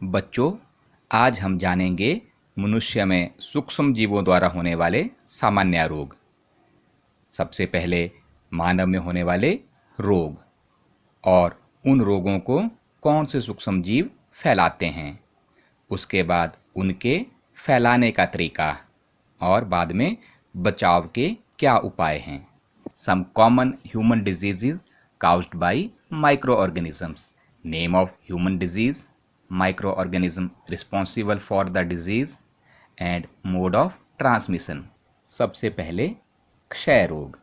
बच्चों, आज हम जानेंगे मनुष्य में सूक्ष्म जीवों द्वारा होने वाले सामान्य रोग। सबसे पहले मानव में होने वाले रोग और उन रोगों को कौन से सूक्ष्म जीव फैलाते हैं। उसके बाद उनके फैलाने का तरीका और बाद में बचाव के क्या उपाय हैं। Some common human diseases caused by microorganisms. Name of human disease, microorganism responsible for the disease and mode of transmission. सबसे पहले क्षय रोग।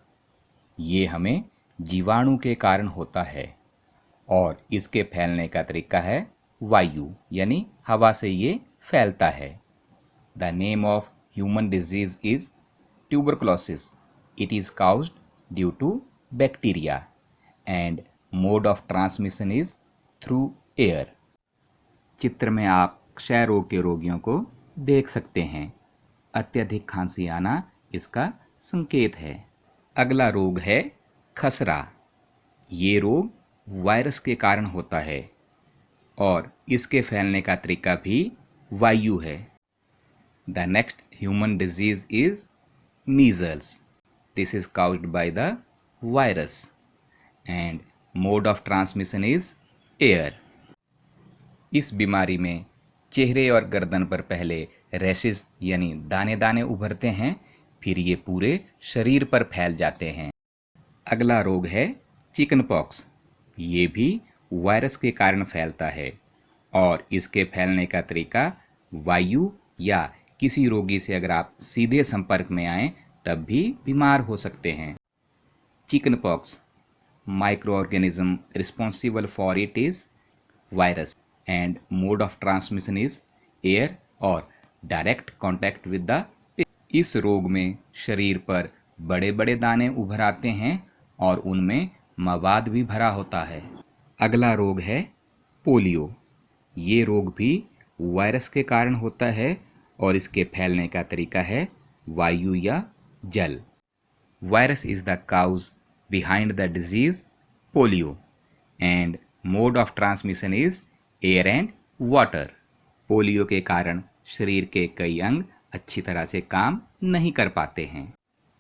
ये हमें जीवाणु के कारण होता है और इसके फैलने का तरीका है वायु यानी हवा से ये फैलता है। The name of human disease is tuberculosis. It is caused due to bacteria and mode of transmission is through air. चित्र में आप क्षय रोग के रोगियों को देख सकते हैं। अत्यधिक खांसी आना इसका संकेत है। अगला रोग है खसरा। ये रोग वायरस के कारण होता है और इसके फैलने का तरीका भी वायु है। The next human disease is measles. This is caused by the virus and mode of transmission is air. इस बीमारी में चेहरे और गर्दन पर पहले रैशेस यानी दाने दाने उभरते हैं, फिर ये पूरे शरीर पर फैल जाते हैं। अगला रोग है चिकन पॉक्स। ये भी वायरस के कारण फैलता है और इसके फैलने का तरीका वायु या किसी रोगी से अगर आप सीधे संपर्क में आएं तब भी बीमार हो सकते हैं। Chicken pox microorganism responsible for it is virus and mode of transmission is air or direct contact with the patient. इस रोग में शरीर पर बड़े बड़े दाने उभर आते हैं और उनमें मवाद भी भरा होता है। अगला रोग है पोलियो। ये रोग भी वायरस के कारण होता है और इसके फैलने का तरीका है वायु या जल। Virus is the cause behind the disease polio and mode of transmission is air and water. Polio के कारण शरीर के कई अंग अच्छी तरह से काम नहीं कर पाते हैं।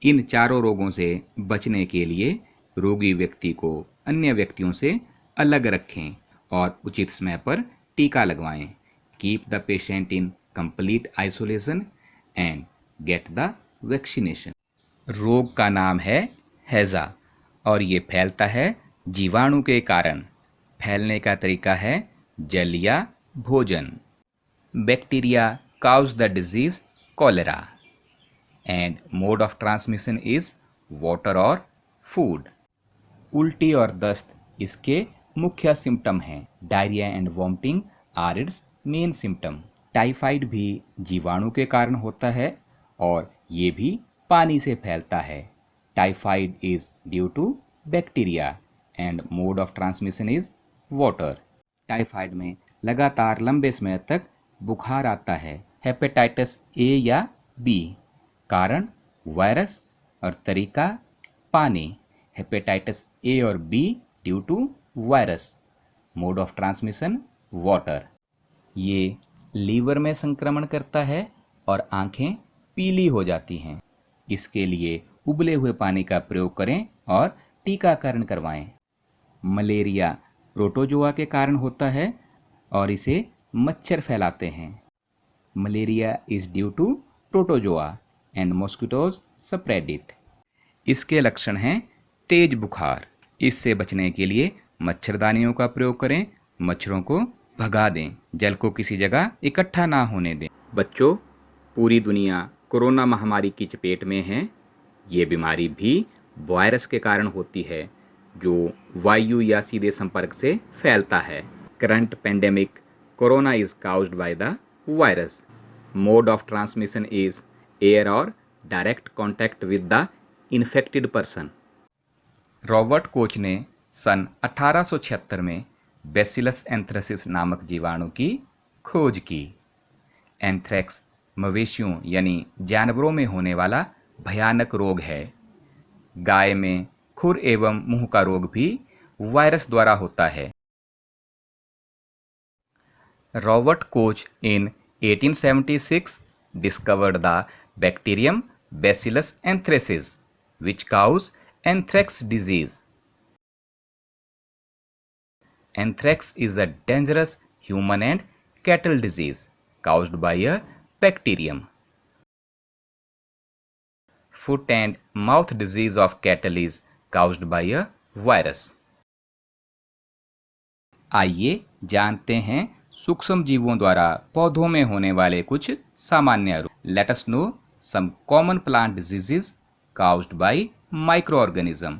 इन चारों रोगों से बचने के लिए रोगी व्यक्ति को अन्य व्यक्तियों से अलग रखें और उचित समय पर टीका लगवाएं। Keep the patient in complete isolation and get the vaccination. रोग का नाम है हैजा और ये फैलता है जीवाणु के कारण। फैलने का तरीका है जल या भोजन। Bacteria cause the disease cholera and mode of transmission is water और फूड. उल्टी और दस्त इसके मुख्य सिम्टम हैं। Diarrhoea and vomiting are its main symptom. Typhoid भी जीवाणु के कारण होता है और ये भी पानी से फैलता है. Typhoid is due to bacteria and mode of transmission is water. Typhoid में लगातार लंबे समय तक बुखार आता है। हेपेटाइटिस ए या बी कारण वायरस और तरीका पानी। हेपेटाइटिस ए और B due to virus. Mode of transmission water. ये लीवर में संक्रमण करता है और आंखें पीली हो जाती हैं। इसके लिए उबले हुए पानी का प्रयोग करें और टीकाकरण करवाएं। मलेरिया प्रोटोजोआ के कारण होता है और इसे मच्छर फैलाते हैं। Malaria is due to protozoa and mosquitoes spread it. इसके लक्षण हैं तेज बुखार. इससे बचने के लिए मच्छरदानियों का प्रयोग करें, मच्छरों को भगा दें, जल को किसी जगह इकट्ठा ना होने दें. बच्चों, पूरी दुनिया कोरोना महामारी की चपेट में है। ये बीमारी भी वायरस के कारण होती है जो वायु या सीधे संपर्क से फैलता है. Current pandemic corona is caused by the virus. Mode of transmission is air और direct contact with the infected person. Robert Koch ने सन 1876 में बैसिलस एंथ्रेसिस नामक जीवाणु की खोज की. एंथ्रेक्स मवेशियों यानी जानवरों में होने वाला भयानक रोग है. गाय में खुर एवं मुंह का रोग भी वायरस द्वारा होता है. Robert Koch in 1876 discovered the bacterium Bacillus anthracis, which causes anthrax disease. Anthrax is a dangerous human and cattle disease caused by a bacterium. Foot and mouth disease of cattle is caused by a virus. आइए जानते हैं सूक्ष्म जीवों द्वारा पौधों में होने वाले कुछ सामान्य रोग. Let us know some common plant diseases caused by microorganism.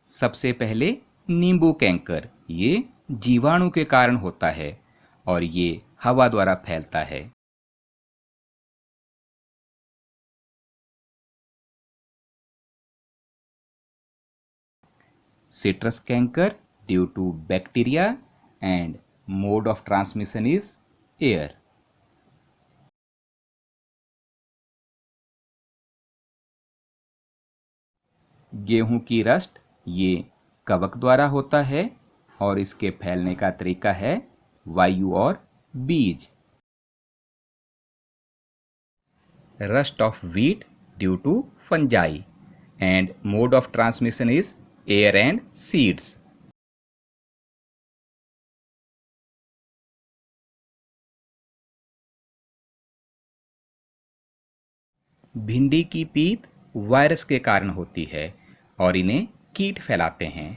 सबसे पहले नींबू कैंकर. ये जीवाणु के कारण होता है और ये हवा द्वारा फैलता है. Citrus canker due to bacteria and mode of transmission is air. गेहूं की रस्ट ये कवक द्वारा होता है और इसके फैलने का तरीका है वायु और बीज. Rust of wheat due to fungi and mode of transmission is air and seeds. भिंडी की पीत वायरस के कारण होती है और इन्हें कीट फैलाते हैं.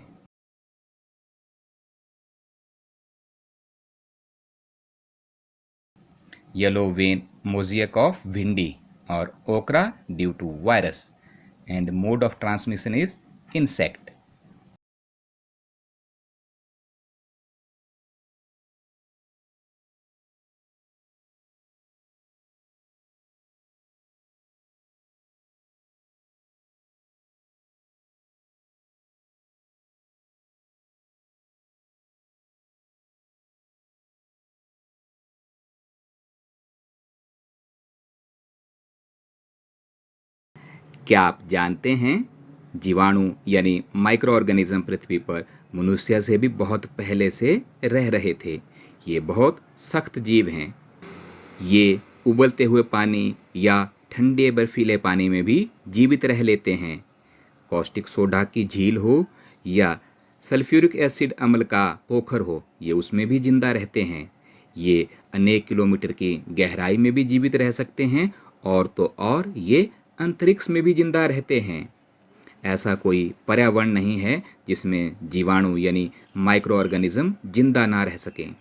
Yellow vein mosaic of bhindi और okra due to virus and mode of transmission is insect. क्या आप जानते हैं जीवाणु यानी माइक्रो ऑर्गेनिज्म पृथ्वी पर मनुष्य से भी बहुत पहले से रह रहे थे. ये बहुत सख्त जीव हैं. ये उबलते हुए पानी या ठंडे बर्फीले पानी में भी जीवित रह लेते हैं. कॉस्टिक सोडा की झील हो या सल्फ्यूरिक एसिड अम्ल का पोखर हो, ये उसमें भी जिंदा रहते हैं. ये अनेक किलोमीटर की गहराई में भी जीवित रह सकते हैं और तो और ये अंतरिक्ष में भी जिंदा रहते हैं. ऐसा कोई पर्यावरण नहीं है जिसमें जीवाणु यानी माइक्रो ऑर्गेनिज्म जिंदा ना रह सकें.